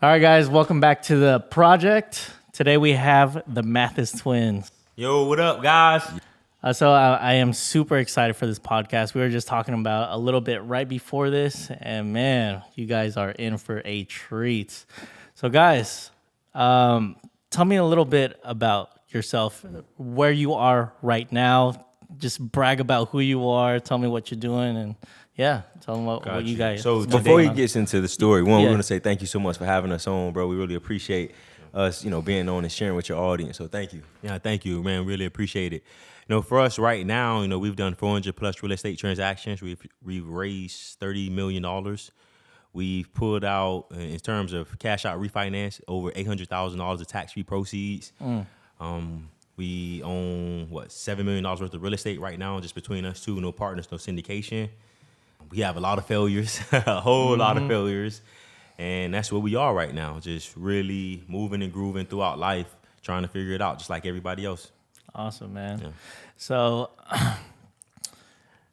All right, guys, welcome back to the project. Today we have the Mathis Twins. Yo, what up, guys? I am super excited for this podcast. We were just talking about a little bit right before this, and man, you guys are in for a treat. So, guys, tell me a little bit about yourself, where you are right now. Just brag about who you are. Tell me what you're doing, and yeah, tell them what you guys. So before he gets into the story, we want to say thank you so much for having us on, bro. We really appreciate us, being on and sharing with your audience. So thank you. Yeah, thank you, man. Really appreciate it. For us right now, we've done 400 plus real estate transactions. We've raised $30 million. We've pulled out, in terms of cash out refinance, over $800,000 of tax-free proceeds. We own, $7 million worth of real estate right now, just between us two, no partners, no syndication. We have a lot of failures, a whole lot of failures. And that's where we are right now, just really moving and grooving throughout life, trying to figure it out, just like everybody else. Awesome, man. Yeah. So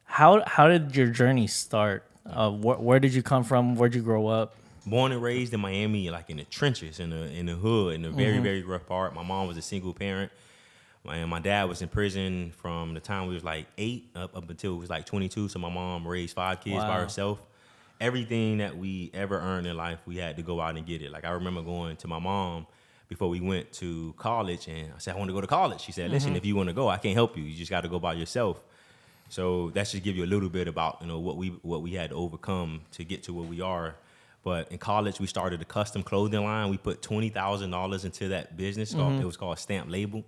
how did your journey start? Where did you come from? Where'd you grow up? Born and raised in Miami, like in the trenches, in the hood, in the very, very rough part. My mom was a single parent. My dad was in prison from the time we was like 8 up until we was like 22. So my mom raised 5 kids by herself. Everything that we ever earned in life, we had to go out and get it. Like I remember going to my mom before we went to college, and I said, I want to go to college. She said, listen, if you want to go, I can't help you. You just got to go by yourself. So that should give you a little bit about what we had to overcome to get to where we are. But in college, we started a custom clothing line. We put $20,000 into that business. It was called Stamp Label.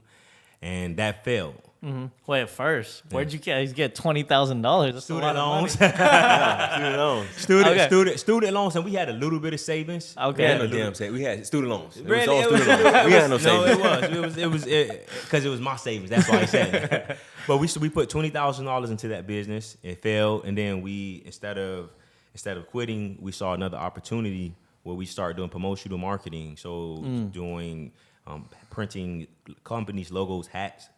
And that failed. Mm-hmm. Wait, first, where'd you guys get $20,000? Student loans. Student loans, and we had a little bit of savings. Okay. We had no damn savings. We had student loans. It Really? was all student loans. We had no savings. No, it was because it was my savings. That's why I said that. But we put $20,000 into that business. It failed, and then we instead of quitting, we saw another opportunity where we started doing promotional marketing. So doing printing companies' logos, hats.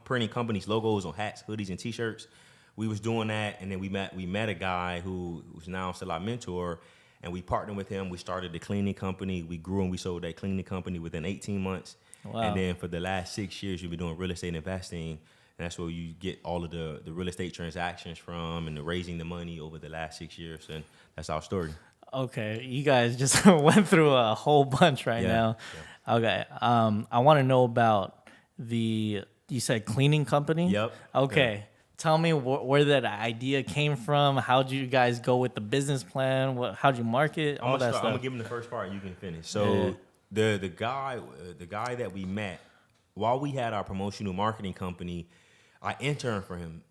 Printing companies' logos on hats, hoodies, and T-shirts. We was doing that, and then we met a guy who's now still our mentor, and we partnered with him. We started the cleaning company. We grew and we sold that cleaning company within 18 months. Wow. And then for the last 6 years, we've been doing real estate investing, and that's where you get all of the real estate transactions from and the raising the money over the last 6 years, and that's our story. Okay, you guys just went through a whole bunch now. Yeah. Okay, I want to know about you said cleaning company? Yep. Okay, yep. Tell me where that idea came from. How'd you guys go with the business plan? How'd you market? All that stuff. I'm gonna give him the first part, and you can finish. So the guy that we met, while we had our promotional marketing company, I interned for him,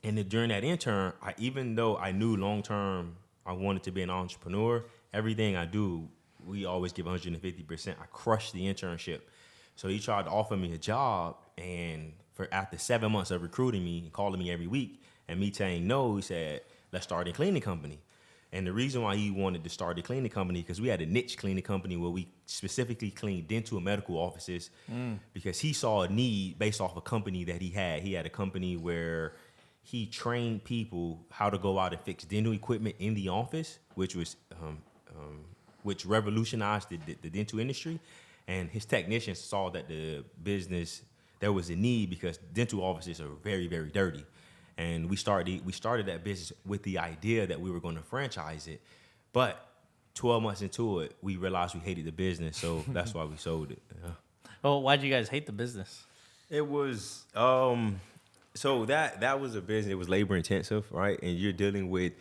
and during that intern, even though I knew long term I wanted to be an entrepreneur, everything I do, we always give 150%. I crushed the internship. So he tried to offer me a job, and after 7 months of recruiting me and calling me every week and me saying no, he said, let's start a cleaning company. And the reason why he wanted to start a cleaning company, because we had a niche cleaning company where we specifically cleaned dental and medical offices, because he saw a need based off a company that he had. He had a company where he trained people how to go out and fix dental equipment in the office, which revolutionized the dental industry. And his technicians saw that the business, there was a need because dental offices are very, very dirty. And we started that business with the idea that we were going to franchise it. But 12 months into it, we realized we hated the business, so that's why we sold it. Yeah. Well, why'd you guys hate the business? It was so that was a business. It was labor intensive, right? And you're dealing with,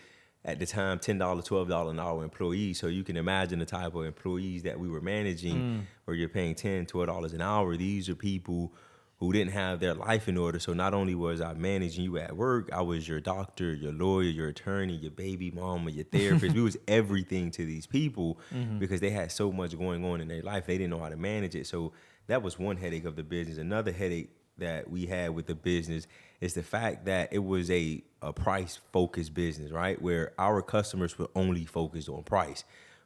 at the time, $10, $12 an hour employees. So you can imagine the type of employees that we were managing, where you're paying $10, $12 an hour. These are people who didn't have their life in order. So not only was I managing you at work, I was your doctor, your lawyer, your attorney, your baby mama, your therapist. We was everything to these people because they had so much going on in their life. They didn't know how to manage it. So that was one headache of the business. Another headache that we had with the business is the fact that it was a price-focused business, right? Where our customers were only focused on price.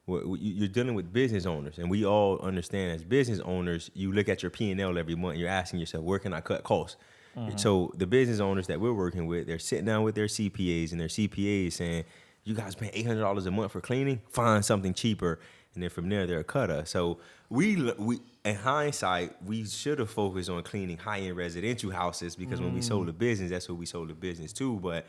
You're dealing with business owners, and we all understand as business owners, you look at your P&L every month, and you're asking yourself, where can I cut costs? So the business owners that we're working with, they're sitting down with their CPAs, and their CPAs saying, you guys paying $800 a month for cleaning? Find something cheaper. and then from there they'll cut us. So we in hindsight, we should have focused on cleaning high-end residential houses because when we sold the business, that's what we sold the business to. But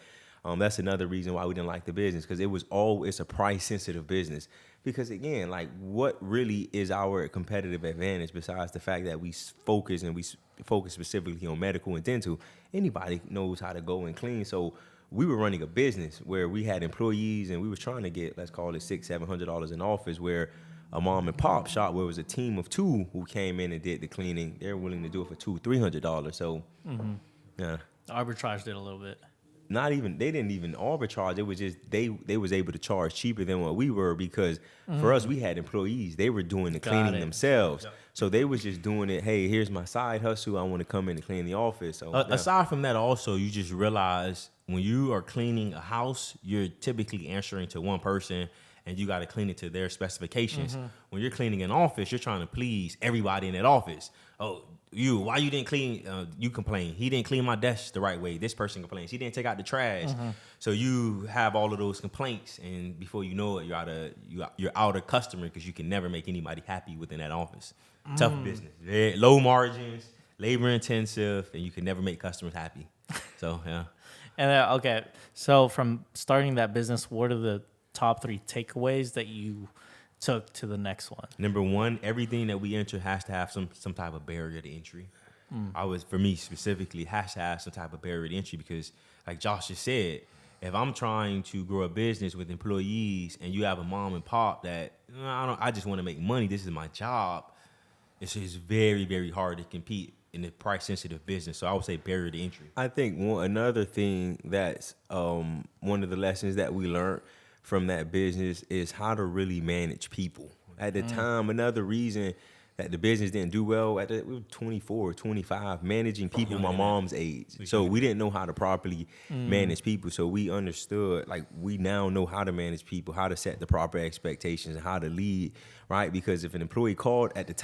that's another reason why we didn't like the business, because it's a price-sensitive business. Because again, like, what really is our competitive advantage besides the fact that we focus specifically on medical and dental? Anybody knows how to go and clean. So we were running a business where we had employees and we were trying to get, let's call it $600-700 in office, where a mom and pop shop where it was a team of two who came in and did the cleaning, they're willing to do it for $200-300. So yeah, Arbitrage did a little bit. They didn't even arbitrage. It was just they was able to charge cheaper than what we were, because for us, we had employees. They were doing the cleaning themselves. Yep. So they was just doing it. Hey, here's my side hustle. I want to come in and clean the office. So aside from that, also, you just realize when you are cleaning a house, you're typically answering to one person, and you got to clean it to their specifications. When you're cleaning an office, you're trying to please everybody in that office. Oh, why you didn't clean? You complain. He didn't clean my desk the right way. This person complains. He didn't take out the trash. So you have all of those complaints, and before you know it, you're out of customer, because you can never make anybody happy within that office. Tough business, very low margins, labor intensive, and you can never make customers happy. So yeah. And okay, so from starting that business, what are the top 3 takeaways that you took to the next one? Number one, everything that we enter has to have some type of barrier to entry. For me specifically, has to have some type of barrier to entry, because like Josh just said, if I'm trying to grow a business with employees and you have a mom and pop that I just want to make money, this is my job, it's just very, very hard to compete in the price sensitive business. So I would say barrier to entry. I think another thing that's one of the lessons that we learned from that business is how to really manage people. At the time, another reason that the business didn't do well, we were 24, 25, managing people my mom's age. So we didn't know how to properly manage people. So we understood, like, we now know how to manage people, how to set the proper expectations, and how to lead, right? Because if an employee called us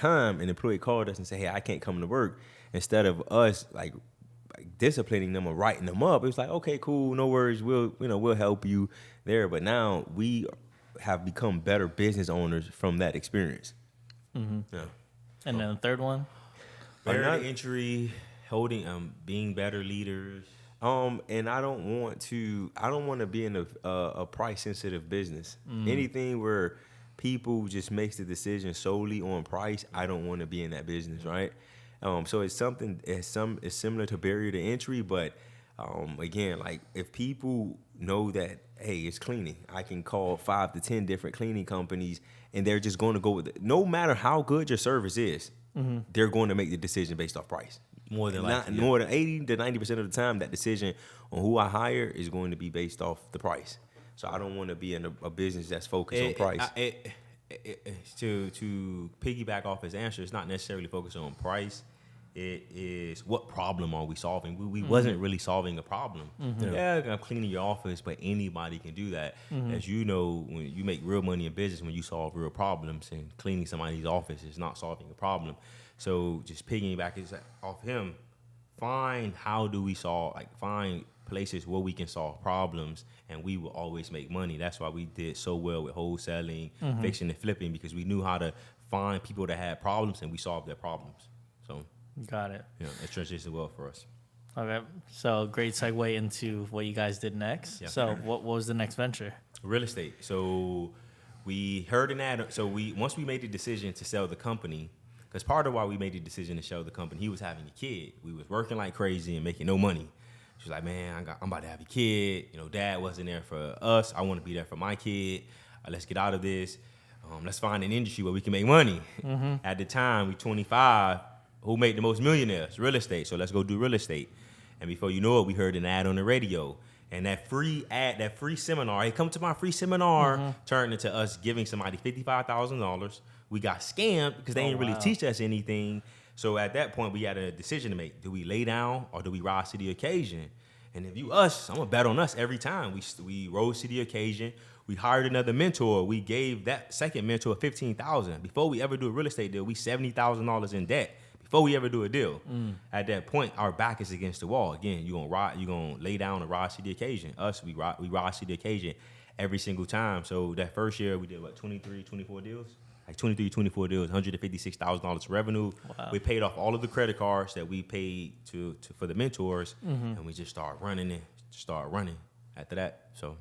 and said, hey, I can't come to work, instead of us like disciplining them or writing them up, it was like, okay, cool, no worries, we'll help you there. But now we have become better business owners from that experience. Yeah. And then the third one, barrier to entry, being better leaders. And I don't want to be in a price sensitive business. Anything where people just makes the decision solely on price, I don't want to be in that business, right? So it's similar to barrier to entry, but again, like, if people know that, hey, it's cleaning, I can call 5 to 10 different cleaning companies, and they're just going to go with it. No matter how good your service is, they're going to make the decision based off price. More than 80 to 90% of the time, that decision on who I hire is going to be based off the price. So I don't want to be in a business that's focused on price. To piggyback off his answer, it's not necessarily focused on price. It is, what problem are we solving? We wasn't really solving a problem. Yeah, I'm cleaning your office, but anybody can do that. As you know, when you make real money in business, when you solve real problems, and cleaning somebody's office is not solving a problem. So just piggybacking off him, find places where we can solve problems, and we will always make money. That's why we did so well with wholesaling, fixing and flipping, because we knew how to find people that had problems, and we solved their problems. So got it. Yeah, it transitioned well for us. Okay, so great segue into what you guys did next. Yeah. So what was the next venture? Real estate. So we heard an ad. So once we made the decision to sell the company, because part of why we made the decision to sell the company, he was having a kid. We was working like crazy and making no money. She was like, man, I'm about to have a kid. Dad wasn't there for us. I want to be there for my kid. Let's get out of this. Let's find an industry where we can make money. At the time, we 25. Who made the most millionaires? Real estate. So let's go do real estate. And before you know it, we heard an ad on the radio. And that free seminar, hey, come to my free seminar, turned into us giving somebody $55,000. We got scammed because they didn't really teach us anything. So at that point, we had a decision to make. Do we lay down or do we rise to the occasion? And if I'm going to bet on us every time. We rose to the occasion. We hired another mentor. We gave that second mentor $15,000. Before we ever do a real estate deal, we $70,000 in debt. Before we ever do a deal, at that point, our back is against the wall. Again, you're gonna lay down and rise to the occasion. We rise to the occasion every single time. So that first year, we did 23, 24 deals. like 23, 24 deals, $156,000 revenue. Wow. We paid off all of the credit cards that we paid to for the mentors, and we just started running after that. So,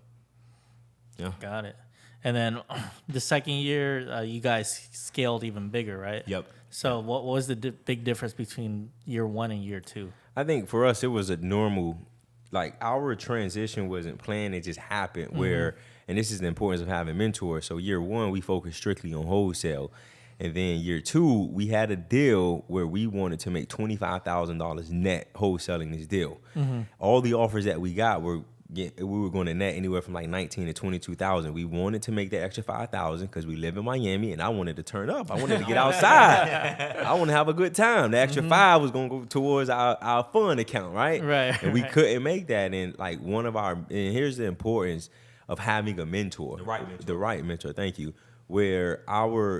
yeah. Got it. And then the second year, you guys scaled even bigger, right? Yep. So what was the big difference between year 1 and year 2? I think for us, it was a normal, like our transition wasn't planned. It just happened where, and this is the importance of having mentors. So year 1, we focused strictly on wholesale. And then year 2, we had a deal where we wanted to make $25,000 net wholesaling this deal. All the offers that we got we were going to net anywhere from like 19 to 22,000. We wanted to make that extra 5,000 because we live in Miami, and I wanted to turn up. I wanted to get outside. I want to have a good time. The extra 5 was going to go towards our fun account, right? Right. And we couldn't make that. And like and here's the importance of having a mentor. The right mentor. Thank you. Where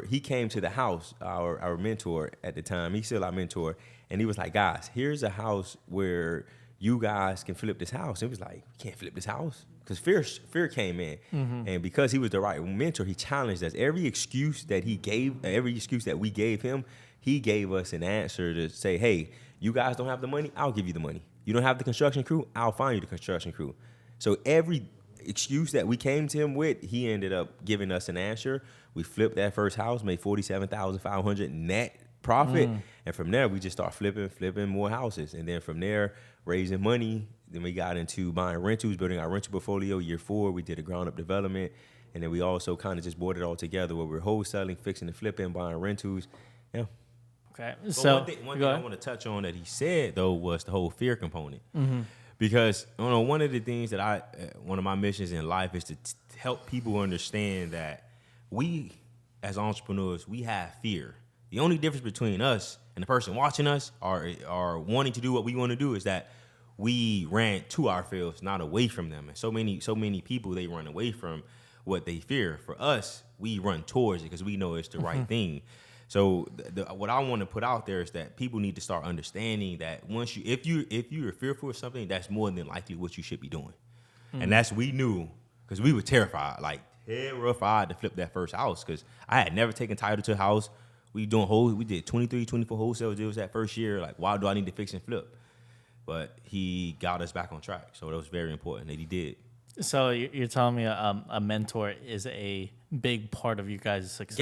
he came to the house, our mentor at the time, he's still our mentor, and he was like, guys, here's a house where you guys can flip this house. It was like, we can't flip this house because fear came in. And because he was the right mentor, he challenged us. Every excuse that we gave him, he gave us an answer to say, hey, you guys don't have the money, I'll give you the money. You don't have the construction crew, I'll find you the construction crew. So every excuse that we came to him with, he ended up giving us an answer. We flipped that first house, made $47,500 net profit. And from there, we just start flipping more houses. And then from there, raising money. Then we got into buying rentals, building our rental portfolio. Year 4, we did a ground up development. And then we also kind of just brought it all together where we're wholesaling, fixing and flipping, buying rentals. Yeah. Okay. But So one thing I want to touch on that he said, though, was the whole fear component. Because one of the things that one of my missions in life is to help people understand that we, as entrepreneurs, we have fear. The only difference between us and the person watching us or wanting to do what we want to do is that we ran to our fears, not away from them. And so many people, they run away from what they fear. For us, we run towards it because we know it's the right thing. So what I want to put out there is that people need to start understanding that if you're fearful of something, that's more than likely what you should be doing. And we knew because we were terrified to flip that first house because I had never taken title to a house. We did 23, 24 wholesale deals that first year. Like, why do I need to fix and flip? But he got us back on track. So that was very important that he did. So you're telling me a mentor is a big part of you guys' success.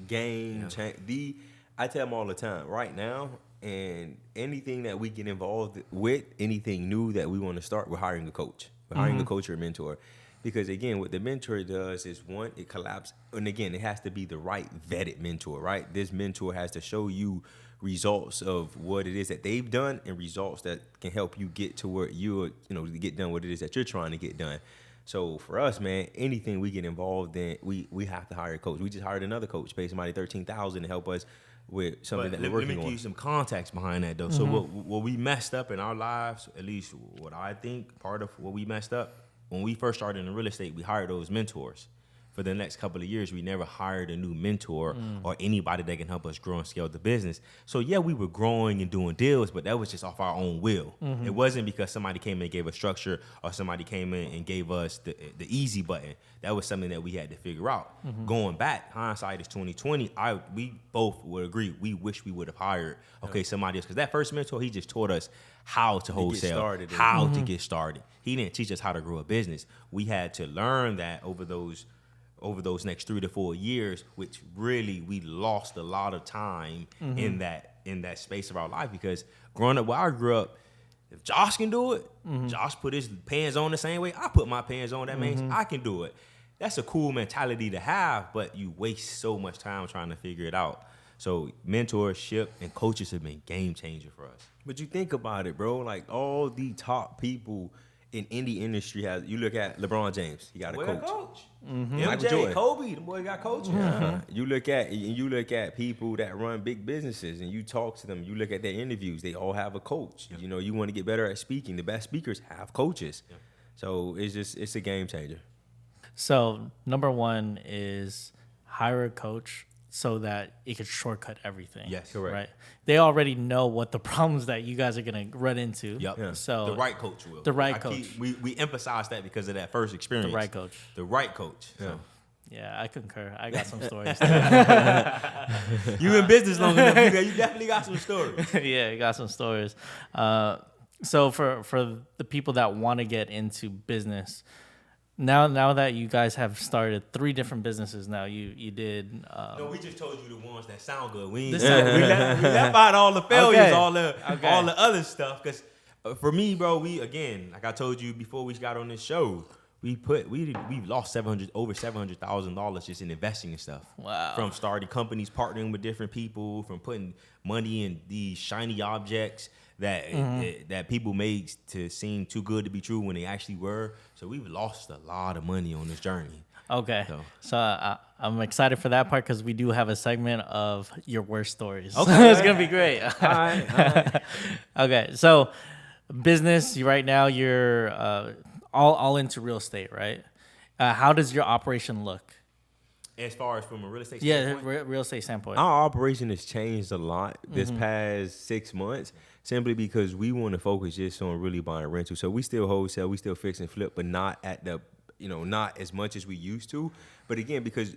Game changer. I tell them all the time, right now, and anything that we get involved with, anything new that we want to start, we're hiring a coach. We're hiring a coach or a mentor. Because, again, what the mentor does is, one, it collapses. And, again, it has to be the right vetted mentor, right? This mentor has to show you results of what it is that they've done and results that can help you get to where to get done what it is that you're trying to get done. So, for us, man, anything we get involved in, we have to hire a coach. We just hired another coach, paid somebody $13,000 to help us with something that we're working on. Let me give you some context behind that, though. So, what we messed up in our lives, at least what I think, part of what we messed up, when we first started in real estate, we hired those mentors. For the next couple of years, we never hired a new mentor or anybody that can help us grow and scale the business. So, yeah, we were growing and doing deals, but that was just off our own will. It wasn't because somebody came in and gave us structure or somebody came in and gave us the easy button. That was something that we had to figure out. Going back, hindsight is 2020. We both would agree. We wish we would have hired somebody else because that first mentor, he just taught us how to wholesale, how to get started. He didn't teach us how to grow a business. We had to learn that over those next 3 to 4 years, which really we lost a lot of time in that space of our life because growing up where I grew up, if Josh can do it, Josh put his pants on the same way I put my pants on. That means I can do it. That's a cool mentality to have, but you waste so much time trying to figure it out. So mentorship and coaches have been game changer for us. But you think about it, bro. Like all the top people in any industry you look at LeBron James, he got a coach. MJ, Kobe, the boy got coaches. You look at people that run big businesses and you talk to them, you look at their interviews, they all have a coach. Yeah. You want to get better at speaking. The best speakers have coaches. Yeah. So it's a game changer. So number one is hire a coach so that it could shortcut everything. Yes, correct. Right? They already know what the problems that you guys are going to run into. Yep. Yeah. So the right coach will. The right coach. We emphasize that because of that first experience. The right coach. The right coach. Yeah. Yeah, I concur. I got some stories too. You in business long enough, you definitely got some stories. Yeah, I got some stories. So for the people that want to get into business, now that you guys have started 3 different businesses now, you did. No, we just told you the ones that sound good. We This left out all the failures, Okay. all the Okay. other stuff. Because for me, bro, like I told you before we got on this show, we lost over $700,000 just in investing and stuff. Wow. From starting companies, partnering with different people, from putting money in these shiny objects that people made to seem too good to be true when they actually were. So we've lost a lot of money on this journey. Okay. So I'm excited for that part because we do have a segment of your worst stories. Okay. It's gonna be great. All right. Okay. So business, right now you're all into real estate, right? How does your operation look? As far as from a real estate Yeah, standpoint, real estate standpoint. Our operation has changed a lot this past 6 months simply because we want to focus just on really buying rental. So we still wholesale, we still fix and flip, but not at the, not as much as we used to. But again, because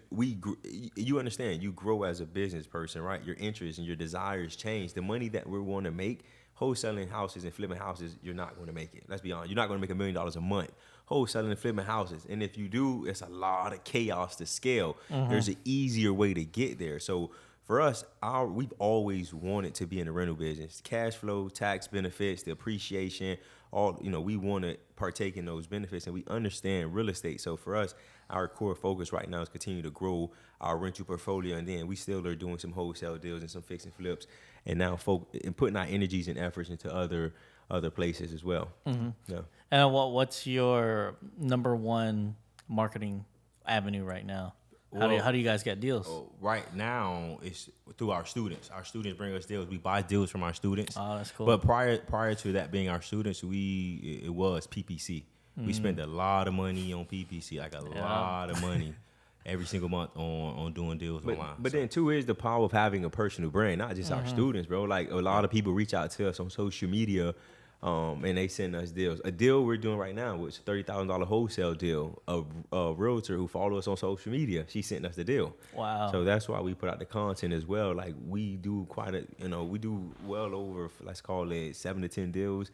you understand, you grow as a business person, right? Your interests and your desires change. The money that we want to make, wholesaling houses and flipping houses, you're not going to make it. Let's be honest. You're not going to make $1 million a month wholesaling and flipping houses. And if you do, it's a lot of chaos to scale. There's an easier way to get there. So for us, we've always wanted to be in the rental business. Cash flow, tax benefits, the appreciation, we want to partake in those benefits, and we understand real estate. So for us, our core focus right now is continue to grow our rental portfolio, and then we still are doing some wholesale deals and some fix and flips, and now and putting our energies and efforts into other places as well. Yeah. And what's your number one marketing avenue right now? How do you guys get deals? Right now, it's through our students. Our students bring us deals. We buy deals from our students. Oh, that's cool. But prior to that being our students, it was PPC. We spent a lot of money on PPC, like a lot of money every single month on doing deals online. But then too is the power of having a personal brand, not just our students, bro. Like a lot of people reach out to us on social media. And they send us deals. A deal we're doing right now was a $30,000 wholesale deal. A realtor who follows us on social media, she sent us the deal. Wow. So that's why we put out the content as well. Like we do we do well over, let's call it 7 to 10 deals.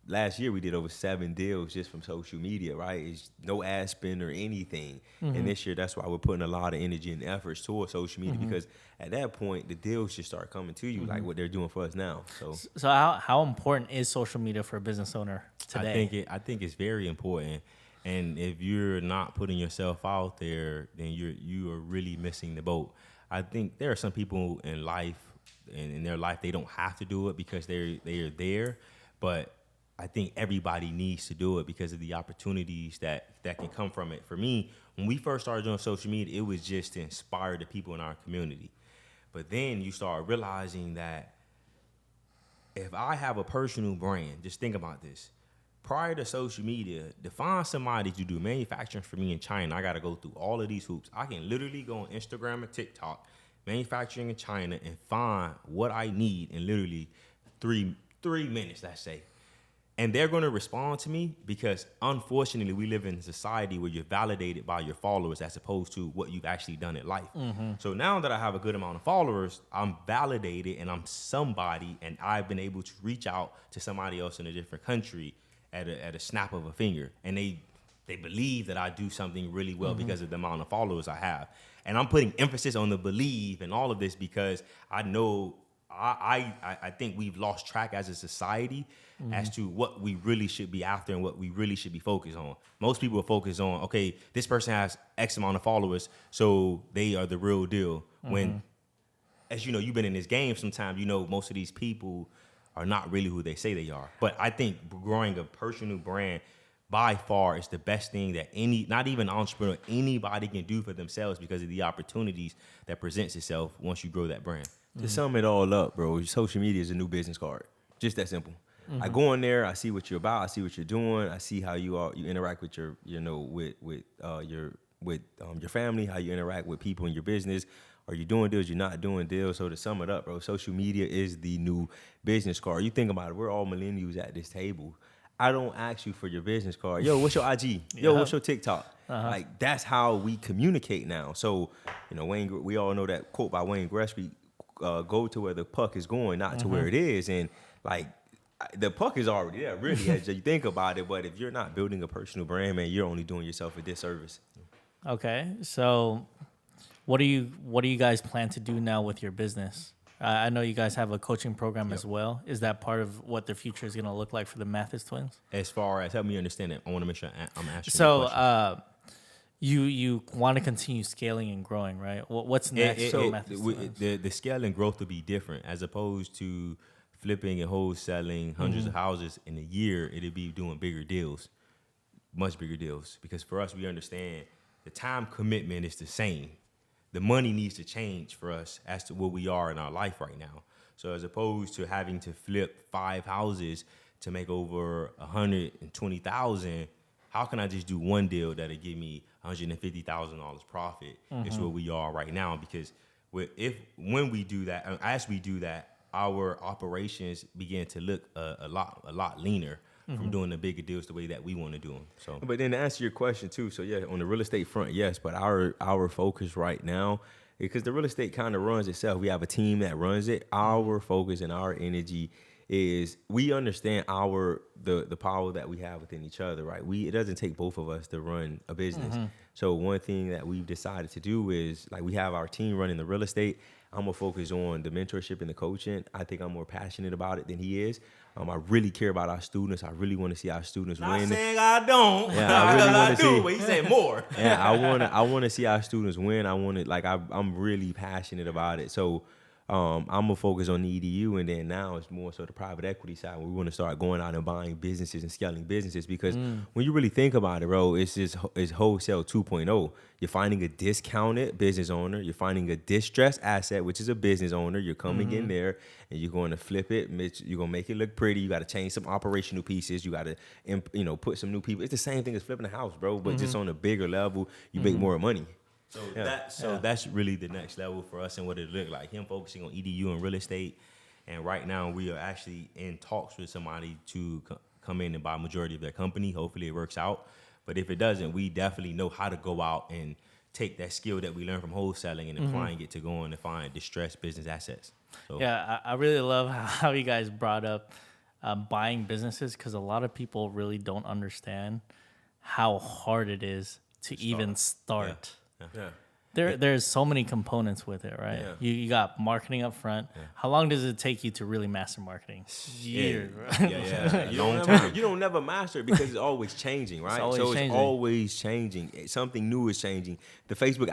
Last year we did over 7 deals just from social media, right? It's no ad spend or anything. And this year, that's why we're putting a lot of energy and efforts towards social media because at that point, the deals just start coming to you like what they're doing for us now. So how important is social media for a business owner today? I think it's very important. And if you're not putting yourself out there, then you are really missing the boat. I think there are some people in life, in their life, they don't have to do it because they are there. But I think everybody needs to do it because of the opportunities that can come from it. For me, when we first started doing social media, it was just to inspire the people in our community. But then you start realizing that if I have a personal brand, just think about this. Prior to social media, to find somebody to do manufacturing for me in China, I got to go through all of these hoops. I can literally go on Instagram and TikTok, manufacturing in China, and find what I need in literally 3 minutes, let's say. And they're going to respond to me because, unfortunately, we live in a society where you're validated by your followers as opposed to what you've actually done in life. So now that I have a good amount of followers, I'm validated and I'm somebody, and I've been able to reach out to somebody else in a different country at a snap of a finger. And they believe that I do something really well because of the amount of followers I have. And I'm putting emphasis on the believe and all of this because I know I think we've lost track as a society as to what we really should be after and what we really should be focused on. Most people are focused on, okay, this person has X amount of followers, so they are the real deal. When, as you know, you've been in this game sometimes, you know most of these people are not really who they say they are. But I think growing a personal brand by far is the best thing that not even an entrepreneur, anybody can do for themselves because of the opportunities that presents itself once you grow that brand. To sum it all up, bro, social media is a new business card. Just that simple. I go in there, I see what you're about, I see what you're doing, I see how you interact with your family, how you interact with people in your business. Are you doing deals? You're not doing deals. So to sum it up, bro, social media is the new business card. You think about it, we're all millennials at this table. I don't ask you for your business card. Yo, what's your IG? Yo, what's your TikTok? Like, that's how we communicate now. So, Wayne, we all know that quote by Wayne Gretzky, go to where the puck is going, not to where it is. And like, the puck is already there, really, as you think about it. But if you're not building a personal brand, man, you're only doing yourself a disservice. Okay, so what do you guys plan to do now with your business? I know you guys have a coaching program as well. Is that part of what the future is going to look like for the Mathis Twins? As far as, help me understand it, I want to make sure I'm asking. So, you want to continue scaling and growing, right? What's next for Mathis Twins? The scale and growth will be different as opposed to flipping and wholesaling hundreds of houses in a year. It'll be doing bigger deals, much bigger deals. Because for us, we understand the time commitment is the same. The money needs to change for us as to where we are in our life right now. So as opposed to having to flip 5 houses to make over $120,000, how can I just do one deal that'll give me $150,000 profit? Is where we are right now. Because when we do that, as we do that, our operations begin to look a lot leaner from doing the bigger deals the way that we want to do them. So, but then to answer your question too, so yeah, on the real estate front, yes, but our focus right now, because the real estate kind of runs itself. We have a team that runs it. Our focus and our energy is we understand the power that we have within each other, right? It doesn't take both of us to run a business. So one thing that we've decided to do is, like, we have our team running the real estate. I'm gonna focus on the mentorship and the coaching. I think I'm more passionate about it than he is. I really care about our students. I really want to see our students win. Not saying I don't. Yeah, I really want to see. But he said more. Yeah, I want to see our students win. I'm really passionate about it. So I'm gonna focus on the EDU, and then now it's more so the private equity side where we want to start going out and buying businesses and scaling businesses. Because when you really think about it, bro, it's wholesale 2.0. You're finding a discounted business owner. You're finding a distressed asset, which is a business owner. You're coming in there and you're going to flip it. You're gonna make it look pretty. You got to change some operational pieces. You got to put some new people. It's the same thing as flipping a house, bro, but just on a bigger level. You make more money. So that's really the next level for us and what it look like. Him focusing on EDU and real estate, and right now we are actually in talks with somebody to come in and buy a majority of their company. Hopefully it works out, but if it doesn't, we definitely know how to go out and take that skill that we learned from wholesaling and applying it to go on and find distressed business assets. So. Yeah, I really love how you guys brought up buying businesses, because a lot of people really don't understand how hard it is to even start. Yeah. There's so many components with it, right? Yeah. You got marketing up front. Yeah. How long does it take you to really master marketing? Years. Yeah. You don't never master it because it's always changing, right? It's always changing. Something new is changing. The Facebook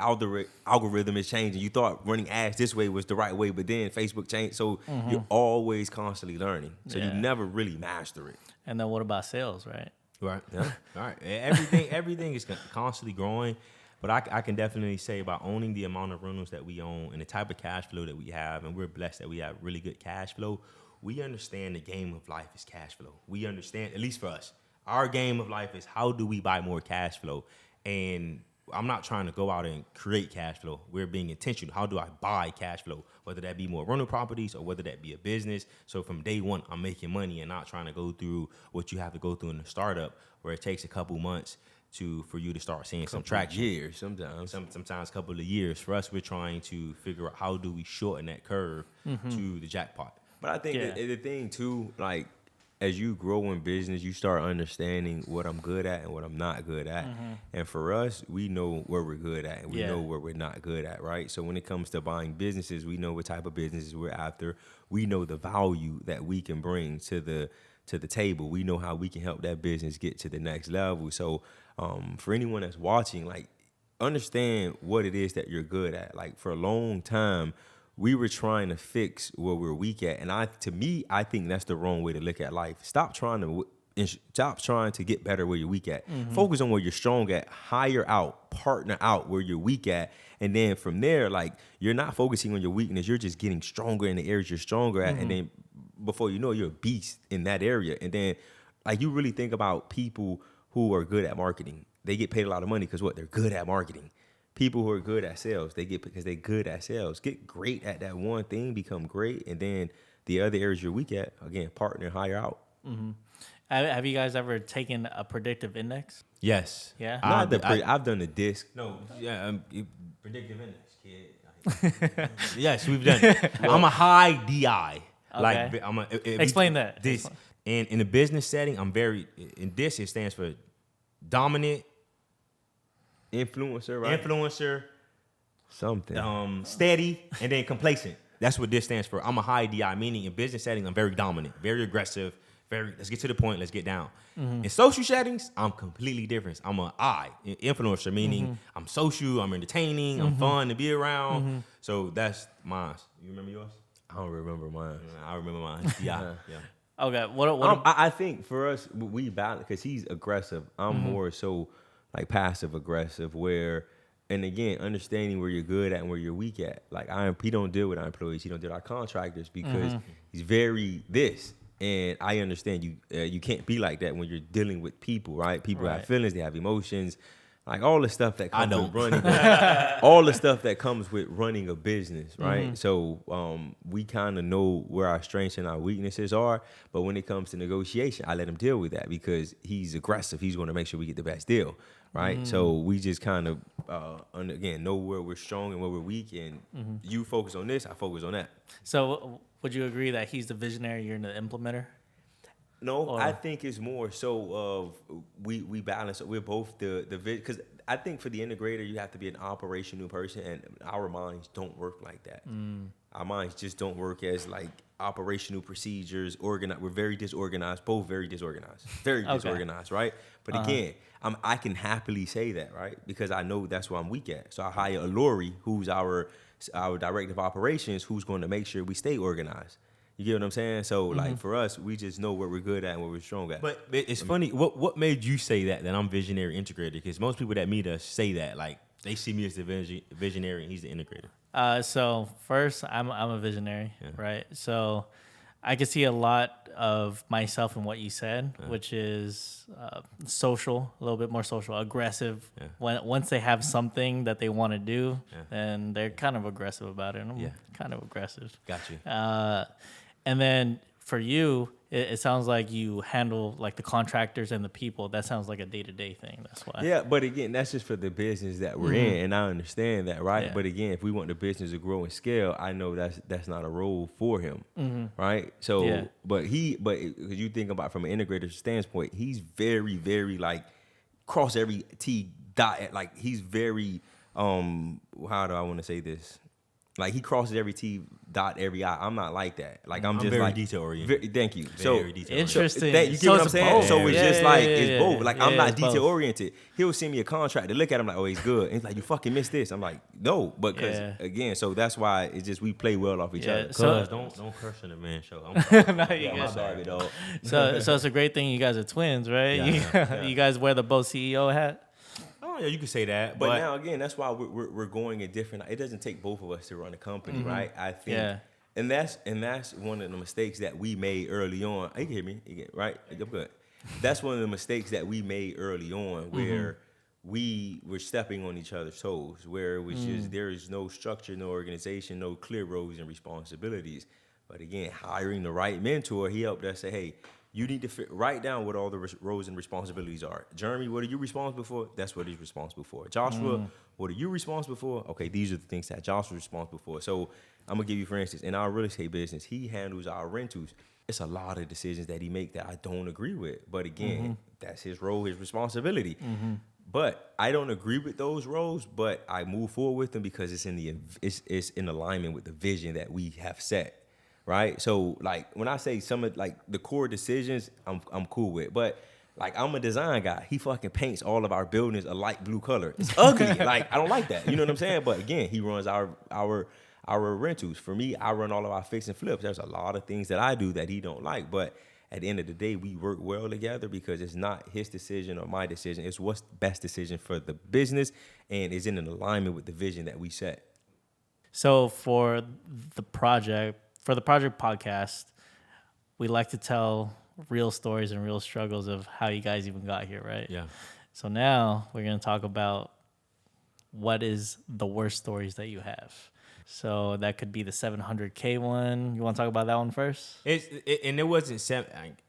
algorithm is changing. You thought running ads this way was the right way, but then Facebook changed. So you're always constantly learning. So you never really master it. And then what about sales, right? Right. Yeah. All right. Everything is constantly growing. But I can definitely say, about owning the amount of rentals that we own and the type of cash flow that we have, and we're blessed that we have really good cash flow, we understand the game of life is cash flow. We understand, at least for us, our game of life is how do we buy more cash flow? And I'm not trying to go out and create cash flow. We're being intentional. How do I buy cash flow? Whether that be more rental properties or whether that be a business. So from day one, I'm making money and not trying to go through what you have to go through in a startup where it takes a couple months for you to start seeing some traction. Years, sometimes a couple of years. For us, we're trying to figure out how do we shorten that curve to the jackpot. But I think the thing too, like, as you grow in business, you start understanding what I'm good at and what I'm not good at. And for us, we know where we're good at and we know where we're not good at, right? So when it comes to buying businesses, we know what type of businesses we're after. We know the value that we can bring to the table. We know how we can help that business get to the next level. So for anyone that's watching, like, understand what it is that you're good at. Like, for a long time, we were trying to fix where we're weak at. And I think that's the wrong way to look at life. Stop trying to get better where you're weak at. Focus on where you're strong at. Hire out, partner out where you're weak at. And then from there, like, you're not focusing on your weakness. You're just getting stronger in the areas you're stronger at. And then before you know it, you're a beast in that area. And then, like, you really think about people who are good at marketing. They get paid a lot of money because what? They're good at marketing. People who are good at sales, they get because they're good at sales. Get great at that one thing, become great, and then the other areas you're weak at, again, partner, hire out. Have you guys ever taken a predictive index? Yes. Yeah? I've done the disc. No. Yeah. Predictive index, kid. Yes, we've done it. I'm a high DI. Like I'm a. Explain that. This and in a business setting, I'm very. In this, it stands for dominant, Influencer, right? influencer, Something. steady, and then complacent. That's what this stands for. I'm a high DI, meaning in business settings, I'm very dominant, very aggressive, let's get to the point, let's get down. In social settings, I'm completely different. I'm a I, influencer, meaning I'm social, I'm entertaining, I'm fun to be around. So that's mine. You remember yours? I don't remember mine. I remember mine. Yeah. Okay. I think for us, we balance because he's aggressive. I'm more so like passive aggressive, where, and again, understanding where you're good at and where you're weak at. Like he don't deal with our employees, he don't deal with our contractors because he's very this. And I understand you can't be like that when you're dealing with people, right? People have feelings, they have emotions, like all the stuff that comes with running, all the stuff that comes with running a business, right? So we kind of know where our strengths and our weaknesses are, but when it comes to negotiation, I let him deal with that because he's aggressive. He's going to make sure we get the best deal, right? So we just kind of again know where we're strong and where we're weak, and you focus on this, I focus on that. So would you agree that he's the visionary, you're the implementer? No, I think it's more so of we balance. We're both the because I think for the integrator you have to be an operational person, and our minds don't work like that. Our minds just don't work as like operational procedures. Organized. We're very disorganized. Both very disorganized. Very disorganized, right? But again, I can happily say that, right? Because I know that's where I'm weak at. So I hire a Lori, who's our director of operations, who's going to make sure we stay organized. You get what I'm saying? So like for us, we just know what we're good at and what we're strong at. But it's funny. What made you say that I'm visionary integrator? Because most people that meet us say that, like they see me as the visionary and he's the integrator. So first, I'm a visionary, right? So I can see a lot of myself in what you said, which is social, a little bit more social, aggressive. Once they have something that they want to do, then they're kind of aggressive about it. I'm kind of aggressive. Got you. And then for you, it sounds like you handle like the contractors and the people. That sounds like a day-to-day thing. That's why. Yeah, but again, that's just for the business that we're in, and I understand that, right? Yeah. But again, if we want the business to grow and scale, I know that's not a role for him, right? So, but because you think about from an integrator standpoint, he's very, very like cross every T dot. Like he's very how do I want to say this? Like he crosses every T, dot every I. I'm not like that. Like I'm just very like detail oriented. Thank you. Very detail interesting. You get what I'm saying? Both. So it's just like it's both. Like I'm not it's both. detail oriented. He'll send me a contract to look at him like, oh, he's good. And he's like, you fucking missed this. I'm like, no, because again, so that's why it's just we play well off each other. So don't curse on the man show. I'm sorry, dog. So it's a great thing you guys are twins, right? You guys wear the both CEO hat. Oh yeah, you can say that. But now again, that's why we're going a different. It doesn't take both of us to run a company, right? I think, and that's one of the mistakes that we made early on. You can hear me, right? I'm good. That's one of the mistakes that we made early on, where we were stepping on each other's toes, where it was just there is no structure, no organization, no clear roles and responsibilities. But again, hiring the right mentor, he helped us say, hey, you need to write down what all the roles and responsibilities are. Jeremy, what are you responsible for? That's what he's responsible for. Joshua, what are you responsible for? Okay, these are the things that Joshua's responsible for. So I'm going to give you, for instance, in our real estate business, he handles our rentals. It's a lot of decisions that he makes that I don't agree with. But again, that's his role, his responsibility. But I don't agree with those roles, but I move forward with them because it's in alignment with the vision that we have set. Right, so like when I say some of like the core decisions, I'm cool with, but like I'm a design guy. He fucking paints all of our buildings a light blue color. It's ugly. Like I don't like that. You know what I'm saying? But again, he runs our rentals. For me, I run all of our fix and flips. There's a lot of things that I do that he don't like, but at the end of the day, we work well together because it's not his decision or my decision. It's what's the best decision for the business and is in an alignment with the vision that we set. So for the project podcast, we like to tell real stories and real struggles of how you guys even got here, right? Yeah. So now we're going to talk about what is the worst stories that you have. So that could be the 700K one. You want to talk about that one first? And it wasn't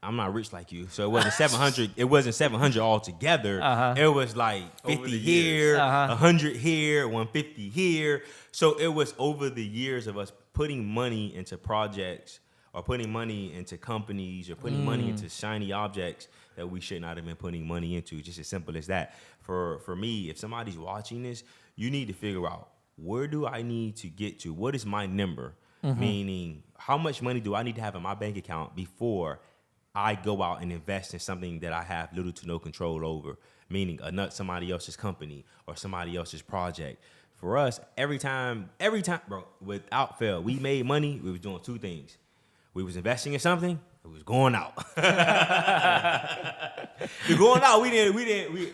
I'm not rich like you, so it wasn't 700. It wasn't 700 altogether. It was like 50 here, 100 here, 150 here. So it was over the years of us putting money into projects, or putting money into companies, or putting money into shiny objects that we should not have been putting money into. Just as simple as that. For me, if somebody's watching this, you need to figure out, where do I need to get to? What is my number? Meaning, how much money do I need to have in my bank account before I go out and invest in something that I have little to no control over? Meaning, somebody else's company or somebody else's project. For us, every time, bro, without fail, we made money. We was doing two things. We was investing in something. It was going out. We're going out.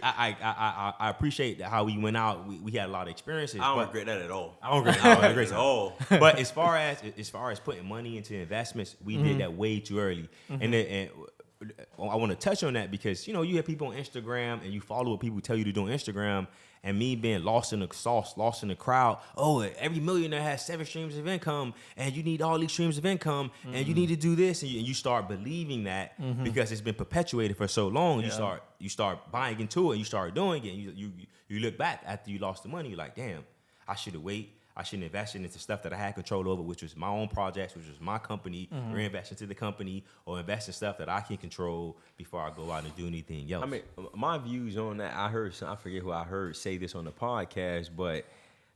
I appreciate how we went out. We had a lot of experiences. I don't regret that at all. I don't regret that at all. But as far as putting money into investments, we did that way too early. And I want to touch on that because, you have people on Instagram and you follow what people tell you to do on Instagram, and me being lost in the sauce, lost in the crowd. Oh, every millionaire has 7 streams of income, and you need all these streams of income, and you need to do this, and you start believing that because it's been perpetuated for so long. Yeah. You start buying into it, you start doing it, and you look back after you lost the money. You're like, damn, I should have waited. I shouldn't invest into stuff that I had control over, which was my own projects, which was my company, reinvest into the company, or invest in stuff that I can control before I go out and do anything else. I mean, my views on that, I forget who I heard say this on the podcast, but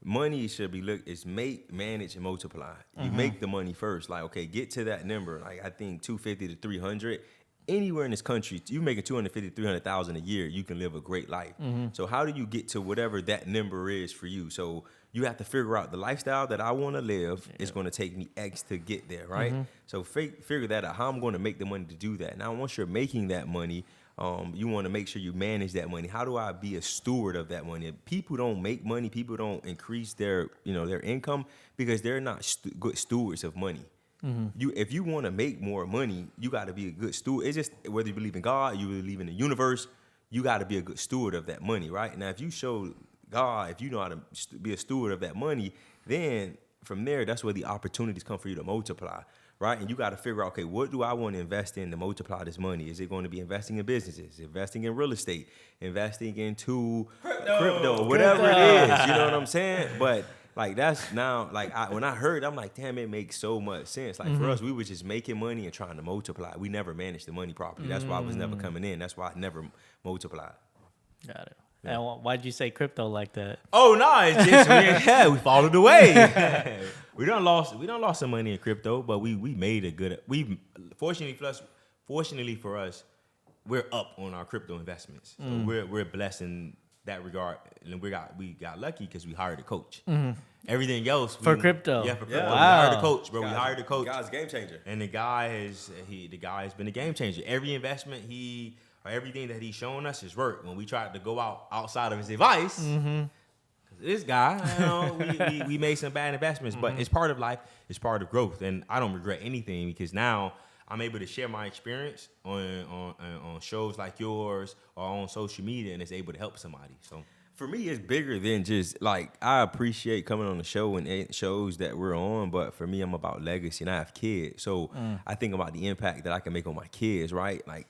money should be it's make, manage, and multiply. You make the money first. Like, okay, get to that number. Like, I think 250 to 300. Anywhere in this country, you making 250, 300,000 a year, you can live a great life. So how do you get to whatever that number is for you? So you have to figure out the lifestyle that I want to live is going to take me X to get there, right? So figure that out, how I'm going to make the money to do that. Now, once you're making that money, you want to make sure you manage that money. How do I be a steward of that money? People don't make money. People don't increase their income because they're not good stewards of money. If you want to make more money, you got to be a good steward. It's just whether you believe in God, you believe in the universe, you got to be a good steward of that money, right? Now, if you show God, if you know how to be a steward of that money, then from there, that's where the opportunities come for you to multiply, right? And you got to figure out, okay, what do I want to invest in to multiply this money? Is it going to be investing in businesses, investing in real estate, investing into crypto, whatever it is? You know what I'm saying? But like that's now, like when I heard, I'm like, damn, it makes so much sense. Like for us, we were just making money and trying to multiply. We never managed the money properly. That's why it was never coming in. That's why I never multiplied. Got it. And why'd you say crypto like that? Oh no, it's just we followed the way. we done lost some money in crypto, but we made a good. Fortunately for us, we're up on our crypto investments. So we're blessed in that regard, and we got lucky because we hired a coach. Everything else for crypto. Yeah, for crypto. Yeah. Wow. We hired a coach, bro. We hired a coach. Guy's a game changer. And the guy has been a game changer. Every investment everything that he's shown us has worked. When we tried to go outside of his advice, this guy, we made some bad investments, but it's part of life. It's part of growth, and I don't regret anything because now I'm able to share my experience on shows like yours or on social media, and it's able to help somebody. So for me, it's bigger than just like I appreciate coming on the show and it shows that we're on, but for me, I'm about legacy, and I have kids, so I think about the impact that I can make on my kids, right? Like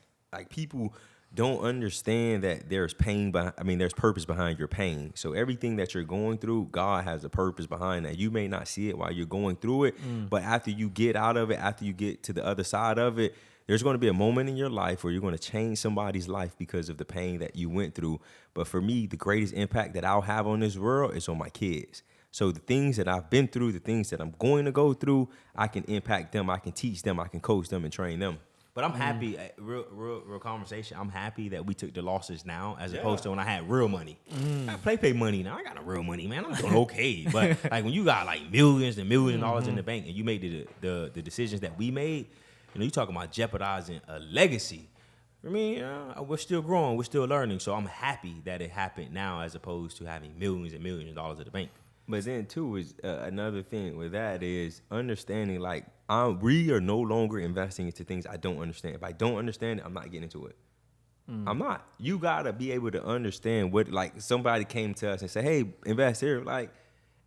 people don't understand that there's there's purpose behind your pain. So everything that you're going through, God has a purpose behind that. You may not see it while you're going through it, but after you get out of it, after you get to the other side of it, there's going to be a moment in your life where you're going to change somebody's life because of the pain that you went through. But for me, the greatest impact that I'll have on this world is on my kids. So the things that I've been through, the things that I'm going to go through, I can impact them, I can teach them, I can coach them and train them. But I'm happy, real conversation. I'm happy that we took the losses now as opposed to when I had real money. I have play money now. I got a real money, man. I'm doing okay. But like when you got like millions and millions of dollars in the bank and you made the decisions that we made, you talking about jeopardizing a legacy. For me, we're still growing. We're still learning. So I'm happy that it happened now as opposed to having millions and millions of dollars in the bank. But then too is another thing with that is understanding like we are no longer investing into things I don't understand. If I don't understand it, I'm not getting into it. I'm not. You gotta be able to understand what, like somebody came to us and said, hey, invest here. Like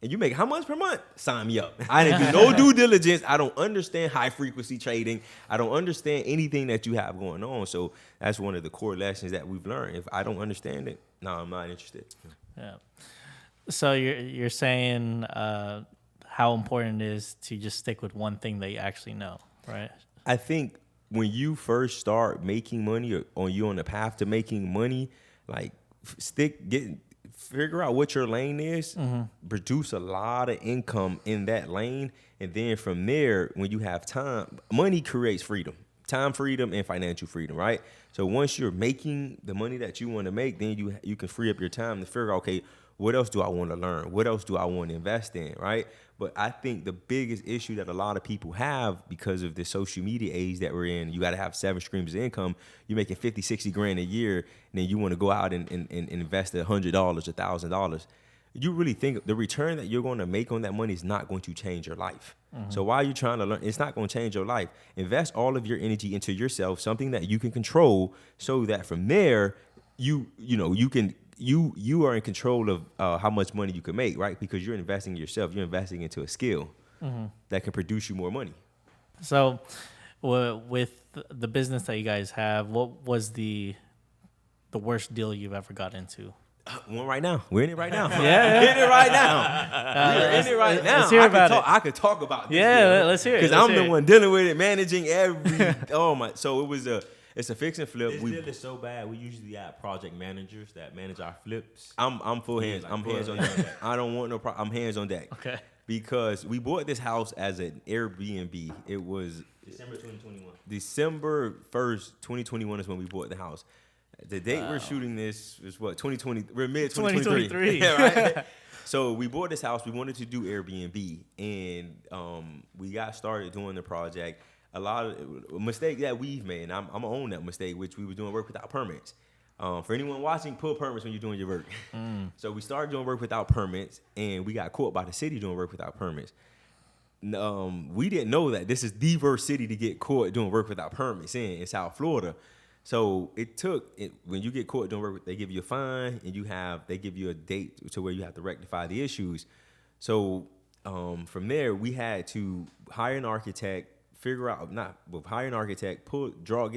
and you make how much per month? Sign me up. I didn't do no due diligence. I don't understand high frequency trading. I don't understand anything that you have going on. So that's one of the core lessons that we've learned. If I don't understand it, no, I'm not interested. Yeah. So you're saying how important it is to just stick with one thing that you actually know, right? I think when you first start making money, or you're on the path to making money, like figure out what your lane is, produce a lot of income in that lane, and then from there, when you have time, money creates freedom. Time freedom and financial freedom, right? So once you're making the money that you want to make, then you can free up your time to figure out, okay, what else do I want to learn? What else do I want to invest in, right? But I think the biggest issue that a lot of people have because of the social media age that we're in, you got to have 7 streams of income. You're making 50, 60 grand a year, and then you want to go out and invest $100, $1,000. You really think the return that you're going to make on that money is not going to change your life. So while you're trying to learn, it's not going to change your life. Invest all of your energy into yourself, something that you can control, so that from there, you are in control of how much money you can make, right? Because you're investing in yourself. You're investing into a skill that can produce you more money. So with the business that you guys have, what was the worst deal you've ever got into? One right now. We're in it right now. Yeah. We're in it right now. We're in it right now. Let's hear about it. I could talk about this. Yeah, let's hear it. Because I'm the one dealing with it, managing every. Oh my! So it's a fix and flip. This deal is so bad. We usually have project managers that manage our flips. I'm full hands. I'm hands on deck. I don't want no problem. I'm hands on deck. Okay. Because we bought this house as an Airbnb. It was December 2021. December 1st, 2021 is when we bought the house. The date we're shooting this is what, 2020? We're mid 2023. Yeah, right? So we bought this house. We wanted to do Airbnb, and we got started doing the project. A lot of mistake that we've made, and I'm gonna own that mistake, which we were doing work without permits. For anyone watching, pull permits when you're doing your work. So we started doing work without permits, and we got caught by the city doing work without permits. We didn't know that this is the worst city to get caught doing work without permits in South Florida. So when you get caught doing work, they give you a fine, and they give you a date to where you have to rectify the issues. So from there, we had to hire an architect, get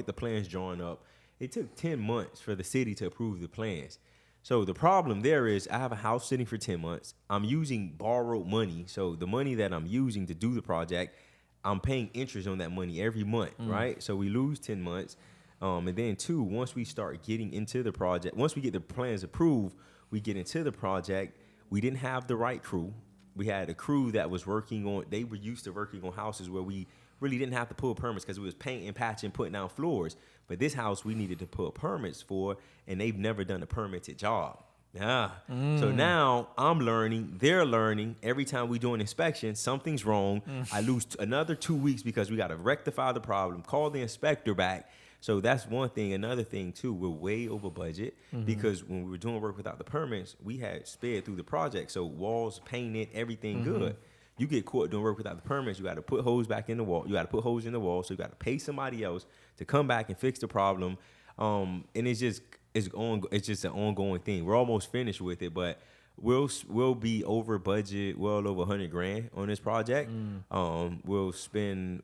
the plans drawn up. It took 10 months for the city to approve the plans. So the problem there is I have a house sitting for 10 months. I'm using borrowed money. So the money that I'm using to do the project, I'm paying interest on that money every month, right? So we lose 10 months. And then 2, once we start getting into the project, once we get the plans approved, we get into the project. We didn't have the right crew. We had a crew that was they were used to working on houses where we really didn't have to pull permits because we was painting, patching, putting down floors. But this house we needed to pull permits for, and they've never done a permitted job. So now I'm learning, they're learning. Every time we do an inspection, something's wrong. I lose another 2 weeks because we got to rectify the problem, call the inspector back. So that's one thing. Another thing, too, we're way over budget because when we were doing work without the permits, we had sped through the project. So walls painted, everything good. You get caught doing work without the permits, you got to put hose back in the wall. You got to put hose in the wall. So you got to pay somebody else to come back and fix the problem. And it's just an ongoing thing. We're almost finished with it, but we'll be over budget, well over $100,000 on this project. We'll spend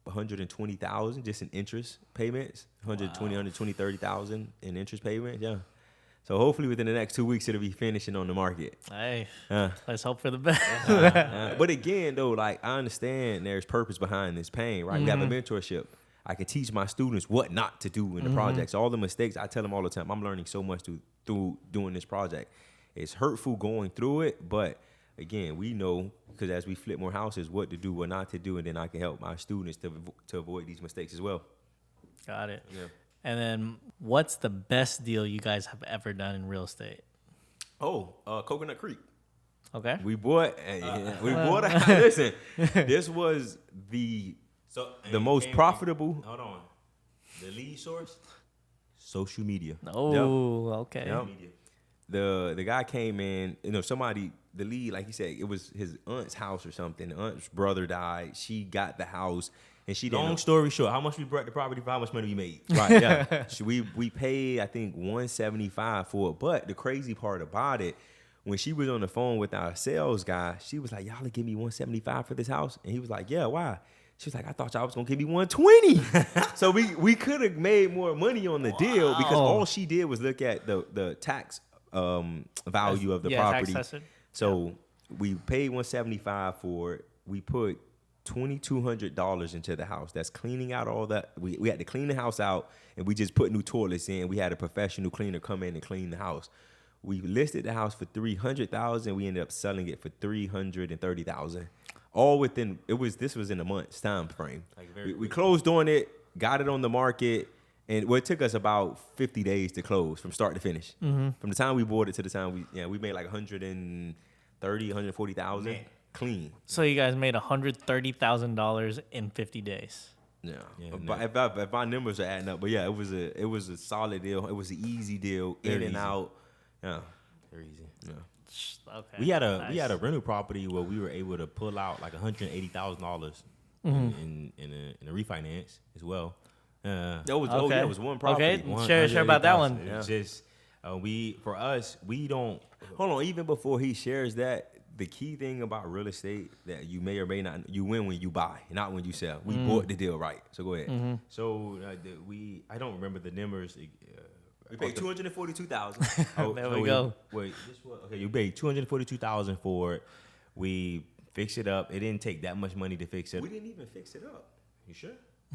$120,000 just in interest payments, $120,000 in interest payments. Yeah. So hopefully within the next 2 weeks it'll be finishing on the market. Hey, let's hope for the best. But again, though, like I understand there's purpose behind this pain, right? We have a mentorship. I can teach my students what not to do in the projects. All the mistakes, I tell them all the time. I'm learning so much through doing this project. It's hurtful going through it, but again, we know because as we flip more houses, what to do, what not to do, and then I can help my students to avoid these mistakes as well. Got it. Yeah. And then what's the best deal you guys have ever done in real estate? Coconut Creek. Okay. We bought a listen, this was the most profitable. Hold on. The lead source? Social media. Oh, okay. Yep. The guy came in, the lead, like he said, it was his aunt's house or something. The aunt's brother died. She got the house. And she didn't. Long story short, how much we brought the property for, how much money we made. Right, yeah. We paid, I think, $175 for it. But the crazy part about it, when she was on the phone with our sales guy, she was like, y'all give me $175 for this house? And he was like, yeah, why? She was like, I thought y'all was gonna give me $120. So we could have made more money on the deal because all she did was look at the tax value of the property. So we paid $175 for it. We put $2,200 into the house. That's cleaning out all that. We had to clean the house out, and we just put new toilets in. We had a professional cleaner come in and clean the house. We listed the house for $300,000. We ended up selling it for $330,000. All within this was in a month's time frame. Like we closed on it, got it on the market, and it took us about 50 days to close from start to finish. From the time we bought it to the time we made like $140,000 clean. So you guys made $130,000 in 50 days. Yeah. If our numbers are adding up, but yeah, it was a solid deal. It was an easy deal, Very in and easy. out. Yeah, very easy. Yeah. Okay. We had a rental property where we were able to pull out like $180,000 in a refinance as well. That was one property. Okay, share about that one. It's just we don't Hold on, even before he shares that, the key thing about real estate that you may or may not, you win when you buy, not when you sell. We bought the deal right. So go ahead. So I don't remember the numbers. We paid $242,000. There we go. You paid $242,000 for it. We fixed it up. It didn't take that much money to fix it. We didn't even fix it up. You sure?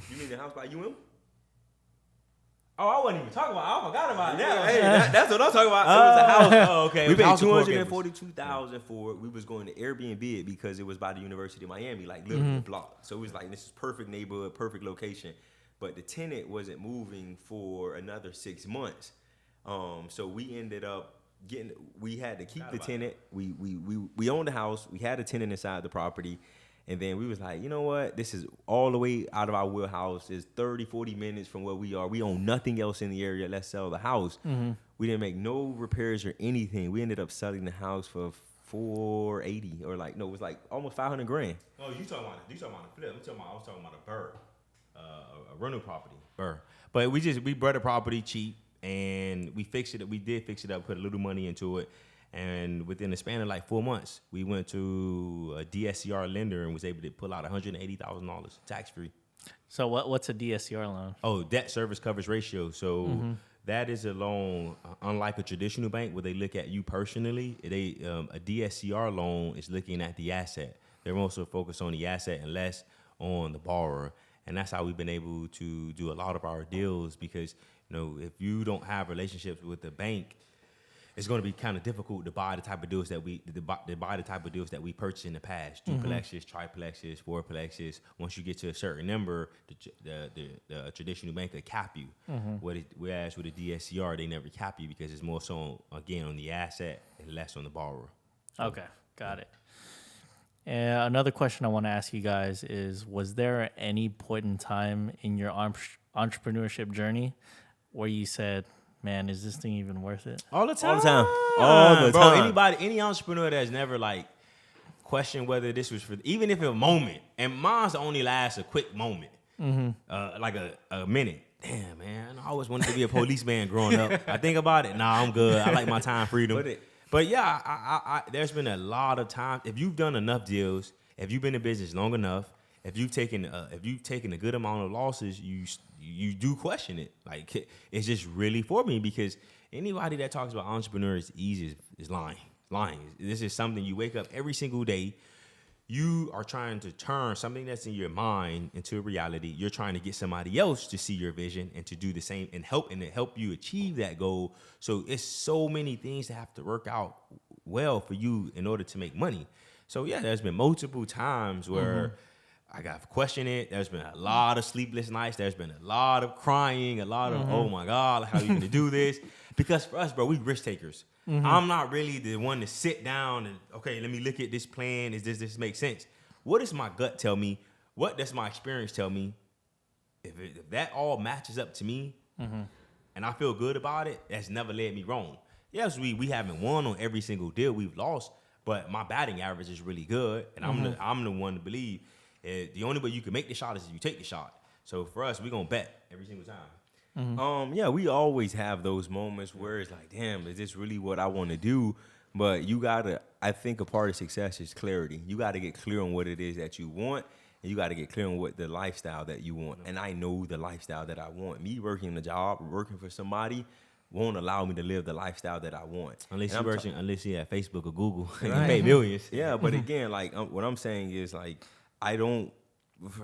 You mean the house by UM? Oh, I wasn't even talking about. I forgot about that. Hey, that's what I'm talking about. It was a house. Oh, okay. We paid $242,000 $242,000 for it. We was going to Airbnb it because it was by the University of Miami, like literally a block. So it was like, this is perfect neighborhood, perfect location. But the tenant wasn't moving for another 6 months. So we ended up we had to keep the tenant. We owned the house. We had a tenant inside the property. And then we was like, you know what? This is all the way out of our wheelhouse. It's 30, 40 minutes from where we are. We own nothing else in the area. Let's sell the house. We didn't make no repairs or anything. We ended up selling the house for $480 or it was like almost $500,000. Oh, you talking about a flip? I was talking about a burr, a rental property, burr. But we bought a property cheap and we fixed it. We did fix it up, put a little money into it. And within a span of like 4 months, we went to a Dscr lender and was able to pull out $180,000 tax free. So what's a Dscr loan? Oh, debt service coverage ratio. So that is a loan, unlike a traditional bank where they look at you personally. A Dscr loan is looking at the asset. They're also focused on the asset and less on the borrower. And that's how we've been able to do a lot of our deals because, if you don't have relationships with the bank, it's going to be kind of difficult to buy the type of deals that we purchased in the past. Duplexes, triplexes, fourplexes. Once you get to a certain number, the traditional bank will cap you. Whereas with a DSCR, they never cap you because it's more so again on the asset and less on the borrower. Okay, got it. And another question I want to ask you guys is: was there any point in time in your entrepreneurship journey where you said, man, is this thing even worth it? All the time. Any entrepreneur that's never questioned whether this was for, even if a moment, and mine's only lasts a quick moment, like a minute. Damn, man, I always wanted to be a policeman growing up. I think about it. Nah, I'm good. I like my time freedom. But yeah, I there's been a lot of times. If you've done enough deals, if you've been in business long enough, if you've taken a good amount of losses, you do question it. Like, it's just really for me because anybody that talks about entrepreneur is easy is lying. This is something you wake up every single day. You are trying to turn something that's in your mind into a reality. You're trying to get somebody else to see your vision and to do the same and help you achieve that goal. So it's so many things that have to work out well for you in order to make money. So yeah, there's been multiple times where I got questioned it. There's been a lot of sleepless nights. There's been a lot of crying, a lot of, oh my God, how are you going to do this? Because for us, bro, we risk takers. I'm not really the one to sit down and, okay, let me look at this plan. Does this make sense? What does my gut tell me? What does my experience tell me? If that all matches up to me and I feel good about it, that's never led me wrong. Yes, we haven't won on every single deal we've lost, but my batting average is really good, and I'm the one to believe the only way you can make the shot is if you take the shot. So for us, we're going to bet every single time. Yeah, we always have those moments where it's like, damn, is this really what I want to do? But you gotta, I think a part of success is clarity. You gotta get clear on what it is that you want, and you gotta get clear on what the lifestyle that you want. And I know the lifestyle that I want. Me working a job, working for somebody, won't allow me to live the lifestyle that I want. Unless you at Facebook or Google and you Right. pay millions. Yeah, but again, like what I'm saying is like I don't.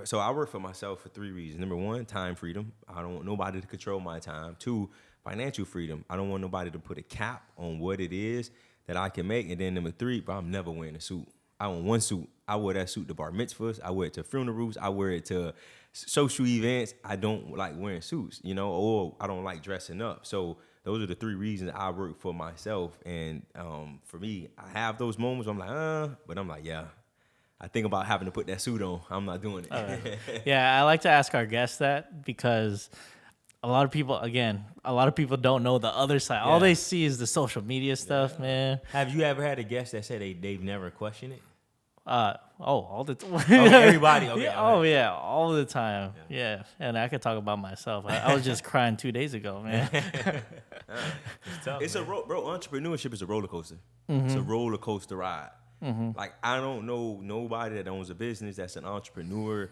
So I work for myself for 3 reasons. Number one, time freedom. I don't want nobody to control my time. 2, financial freedom. I don't want nobody to put a cap on what it is that I can make. And then number 3, but I'm never wearing a suit. I own one suit. I wear that suit to bar mitzvahs. I wear it to funerals. I wear it to social events. I don't like wearing suits, or I don't like dressing up. So those are the 3 reasons I work for myself. And for me, I have those moments where I'm like, but I'm like, yeah. I think about having to put that suit on. I'm not doing it. Yeah, I like to ask our guests that because a lot of people don't know the other side. All they see is the social media stuff, man. Have you ever had a guest that said they've never questioned it? All the time. Everybody. Okay. Yeah, all the time. Yeah, and I could talk about myself. I was just crying 2 days ago, man. It's tough. It's man. bro. Entrepreneurship is a roller coaster. It's a roller coaster ride. Like I don't know nobody that owns a business that's an entrepreneur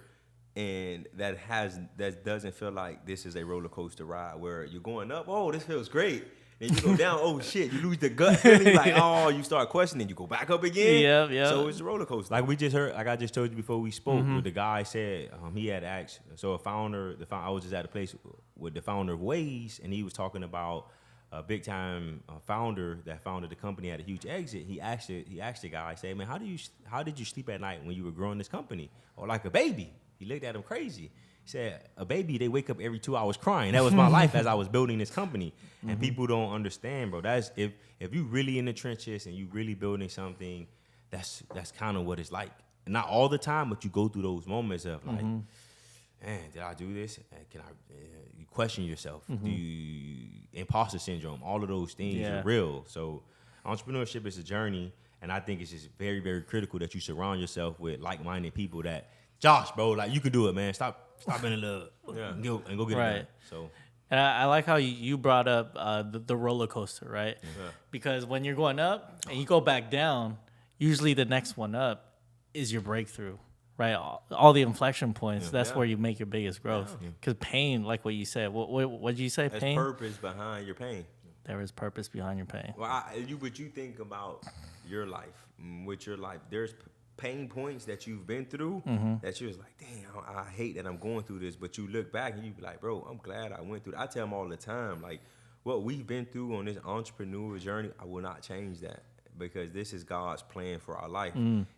and that doesn't feel like this is a roller coaster ride where you're going up. Oh, this feels great. Then you go down. Oh shit! You lose the gut feeling. Like you start questioning. You go back up again. Yeah. So it's a roller coaster. Like we just heard, like I just told you before we spoke, what the guy said he had asked. So a founder, I was just at a place with the founder of Waze, and he was talking about a big time founder that founded the company had a huge exit. He asked the guy, say, man, how did you sleep at night when you were growing this company? Or like a baby. He looked at him crazy. He said, a baby, they wake up every 2 hours crying. That was my life as I was building this company. And people don't understand, bro. That's if you really in the trenches and you really building something, that's kind of what it's like. Not all the time, but you go through those moments of like, man, did I do this? Can I? You question yourself. Do you imposter syndrome? All of those things are real. So entrepreneurship is a journey, and I think it's just very, very critical that you surround yourself with like-minded people. That Josh, bro, like you can do it, man. Stop being in love, and go get it done. So. And I like how you brought up the roller coaster, right? Yeah. Because when you're going up and you go back down, usually the next one up is your breakthrough, right? All the inflection points, that's where you make your biggest growth. Because pain, like what you said, what did you say? There's Pain? purpose behind your pain. There is purpose behind your pain. Well, but you think about your life. With your life, there's pain points that you've been through that you're just like, damn, I hate that I'm going through this. But you look back and you be like, bro, I'm glad I went through that. I tell them all the time, like, what we've been through on this entrepreneur journey, I will not change that because this is God's plan for our life.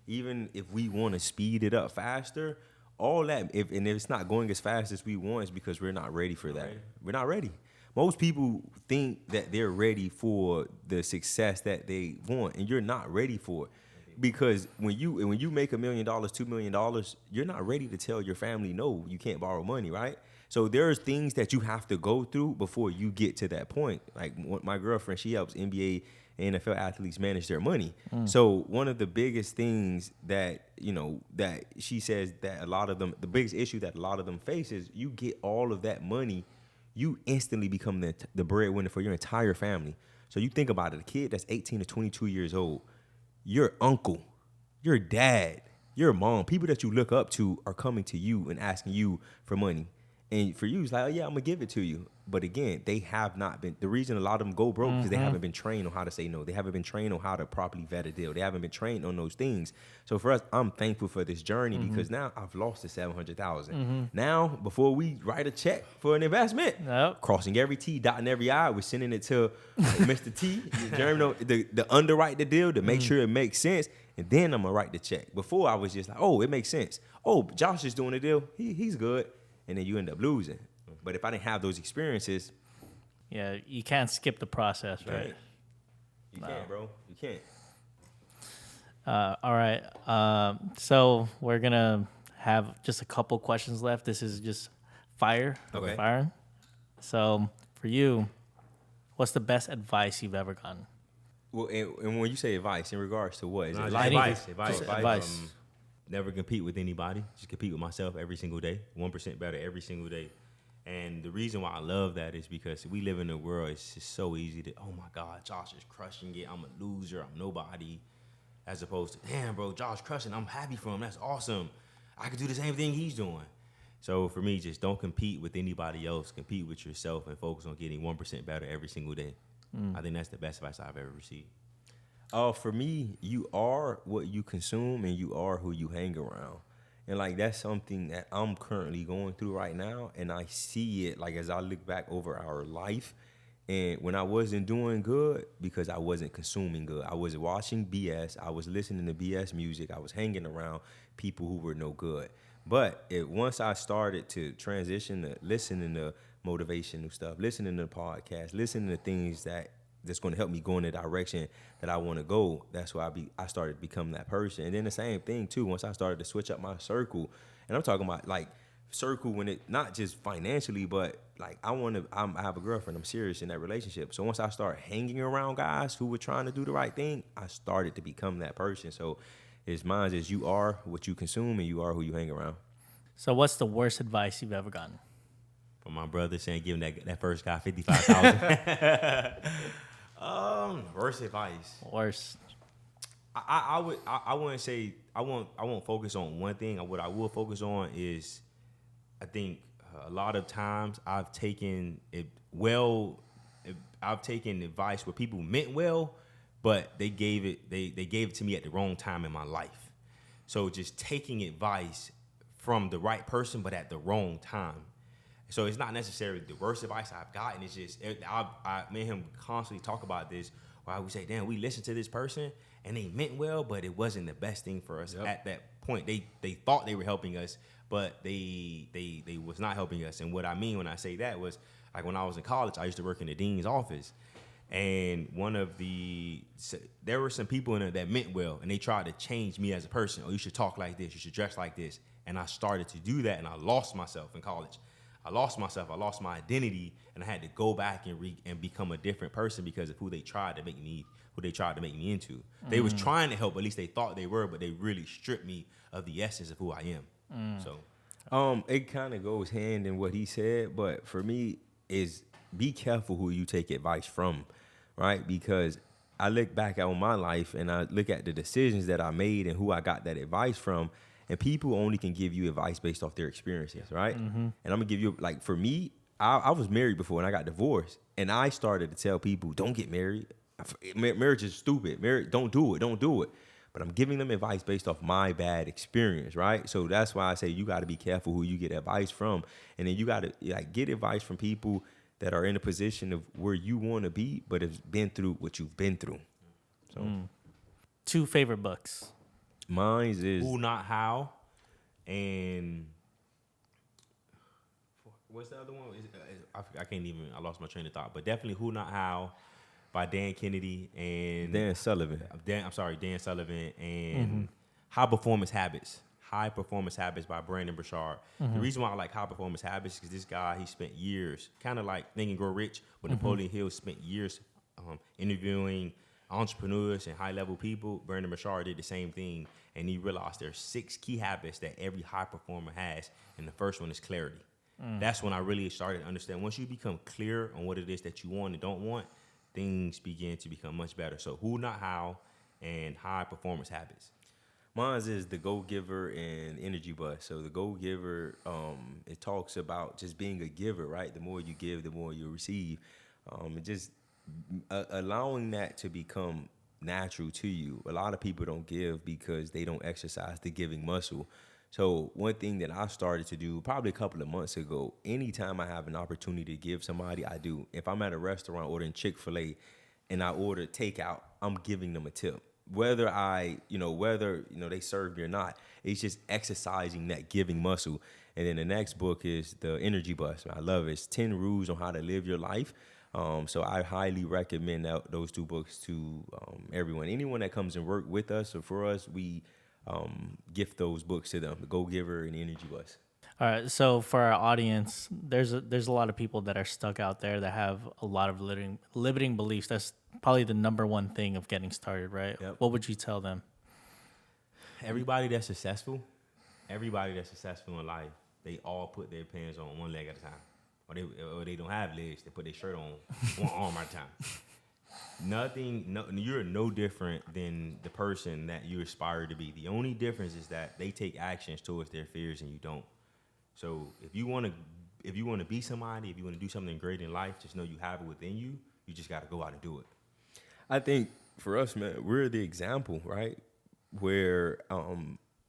Even if we want to speed it up faster, all that, if it's not going as fast as we want, it's because we're not ready for that. We're not ready. Most people think that they're ready for the success that they want, and you're not ready for it. Because when you make $1 million, $2 million, you're not ready to tell your family, no, you can't borrow money, right? So there's things that you have to go through before you get to that point. Like my girlfriend, she helps NBA and NFL athletes manage their money. So one of the biggest things that, that she says that a lot of them, the biggest issue that a lot of them face is you get all of that money, you instantly become the breadwinner for your entire family. So you think about it, a kid that's 18 to 22 years old, your uncle, your dad, your mom, people that you look up to are coming to you and asking you for money. And for you, it's like, oh, yeah, I'm going to give it to you. But again, they have not been. The reason a lot of them go broke because they haven't been trained on how to say no. They haven't been trained on how to properly vet a deal. They haven't been trained on those things. So for us, I'm thankful for this journey because now I've lost the $700,000. Now, before we write a check for an investment, crossing every T, dotting every I, we're sending it to Mr. T, the underwrite the deal to make sure it makes sense. And then I'm going to write the check. Before I was just like, oh, it makes sense. Oh, Josh is doing the deal. He's good. And then you end up losing. But if I didn't have those experiences, you can't skip the process, right? You can't, bro. You can't. All right. So we're gonna have just a couple questions left. This is just firing. So for you, what's the best advice you've ever gotten? Well, and when you say advice, in regards to what? Is it Advice. Never compete with anybody. Just compete with myself every single day. 1% better every single day. And the reason why I love that is because we live in a world, it's just so easy to, oh my God, Josh is crushing it. I'm a loser. I'm nobody. As opposed to, damn, bro, Josh crushing. I'm happy for him. That's awesome. I could do the same thing he's doing. So for me, just don't compete with anybody else. Compete with yourself and focus on getting 1% better every single day. I think that's the best advice I've ever received. For me, you are what you consume and you are who you hang around. And like that's something that I'm currently going through right now. And I see it like as I look back over our life. And when I wasn't doing good, because I wasn't consuming good, I was watching BS, I was listening to BS music, I was hanging around people who were no good. But once I started to transition to listening to motivational stuff, listening to podcasts, listening to things that's going to help me go in the direction that I want to go, that's why I started to become that person. And then the same thing too, once I started to switch up my circle, and I'm talking about like circle when it not just financially, but like I have a girlfriend, I'm serious in that relationship. So once I start hanging around guys who were trying to do the right thing, I started to become that person. So mine is you are what you consume and you are who you hang around. So what's the worst advice you've ever gotten? From my brother saying, give him that first guy $55,000. Worst advice. Worst. I wouldn't say I won't focus on one thing. What I will focus on is, I think a lot of times I've taken advice where people meant well, but they gave it to me at the wrong time in my life. So just taking advice from the right person, but at the wrong time. So it's not necessarily the worst advice I've gotten. It's just me and him constantly talk about this. Where I would say, damn, we listened to this person and they meant well, but it wasn't the best thing for us at that point. They thought they were helping us, but they was not helping us. And what I mean when I say that was, like when I was in college, I used to work in the dean's office. And there were some people in there that meant well, and they tried to change me as a person. Oh, you should talk like this. You should dress like this. And I started to do that, and I lost myself in college. I lost myself. I lost my identity, and I had to go back and become a different person because of who they tried to make me into. Mm. They was trying to help, at least they thought they were, but they really stripped me of the essence of who I am. So, it kind of goes hand in what he said, but for me is be careful who you take advice from, right? Because I look back on my life and I look at the decisions that I made and who I got that advice from. And people only can give you advice based off their experiences, right? Mm-hmm. And I'm gonna give you, like, for me, I was married before and I got divorced. And I started to tell people, don't get married. Marriage is stupid. Don't do it. But I'm giving them advice based off my bad experience, right? So that's why I say you gotta be careful who you get advice from. And then you gotta get advice from people that are in a position of where you wanna be, but have been through what you've been through. So 2 favorite books. Mine is Who Not How, and what's the other one? I can't even. I lost my train of thought. But definitely Who Not How by Dan Kennedy and Dan Sullivan. Dan Sullivan and High Performance Habits. High Performance Habits by Brandon Burchard. The reason why I like High Performance Habits is because this guy, he spent years, kind of like Think and Grow Rich, but Napoleon Hill spent years interviewing entrepreneurs and high-level people. Brandon Burchard did the same thing, and he realized there's 6 key habits that every high performer has, and the first one is clarity. That's when I really started to understand. Once you become clear on what it is that you want and don't want, things begin to become much better. So Who Not How and High Performance Habits. Mine is the Gogiver and Energy Bus. So the Gogiver, it talks about just being a giver, right? The more you give, the more you receive. It just allowing that to become natural to you. A lot of people don't give because they don't exercise the giving muscle. So one thing that I started to do probably a couple of months ago, anytime I have an opportunity to give somebody, I do. If I'm at a restaurant ordering Chick-fil-A and I order takeout, I'm giving them a tip. Whether they serve me or not, it's just exercising that giving muscle. And then the next book is the Energy Bus. I love it. It's 10 rules on how to live your life. So I highly recommend those 2 books to everyone. Anyone that comes and work with us or for us, we gift those books to them, the Go-Giver and the Energy Bus. All right, so for our audience, there's a lot of people that are stuck out there that have a lot of limiting beliefs. That's probably the number one thing of getting started, right? Yep. What would you tell them? Everybody that's successful in life, they all put their pants on one leg at a time. or they don't have legs. They put their shirt on one arm at a time. You're no different than the person that you aspire to be. The only difference is that they take actions towards their fears and you don't. So if you want to be somebody, if you want to do something great in life, just know you have it within you. You just got to go out and do it. I think for us, man, we're the example, right? Where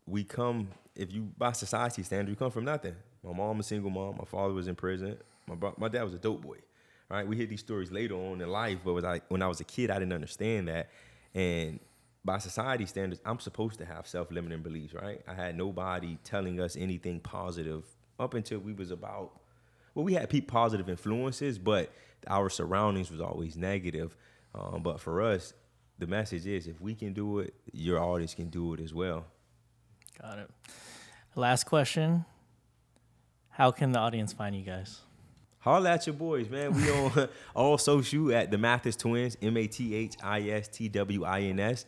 we come, if you by society standards, we come from nothing. My mom a single mom. My father was in prison. My dad was a dope boy. Right? We hear these stories later on in life, but when I was a kid, I didn't understand that. And by society standards, I'm supposed to have self-limiting beliefs, right? I had nobody telling us anything positive up until we was about, well, we had positive influences, but our surroundings was always negative. But for us, the message is if we can do it, your audience can do it as well. Got it. Last question. How can the audience find you guys? Holla at your boys, man. We on all social at the Mathis Twins, MATHISTWINS.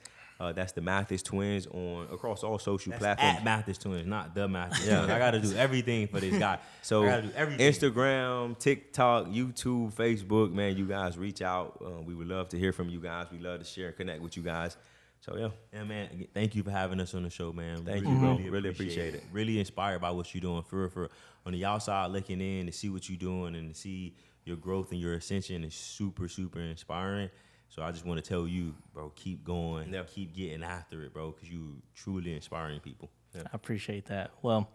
That's the Mathis Twins across all social platforms. At Mathis Twins, not the Mathis Twins. I got to do everything for this guy. So I gotta do everything. Instagram, TikTok, YouTube, Facebook, man, you guys reach out. We would love to hear from you guys. We love to share and connect with you guys. So, yeah. Yeah, man, thank you for having us on the show, man. Thank you, bro. Really appreciate it. Really inspired by what you're doing. For on the outside looking in to see what you're doing and to see your growth and your ascension is super, super inspiring. So I just want to tell you, bro, keep going. Yeah. Keep getting after it, bro, because you truly inspiring people. Yeah. I appreciate that. Well,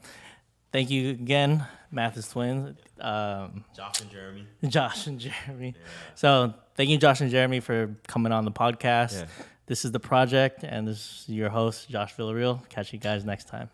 thank you again, Mathis Twins. Josh and Jeremy. Yeah. So thank you, Josh and Jeremy, for coming on the podcast. Yeah. This is The Project, and this is your host, Josh Villarreal. Catch you guys next time.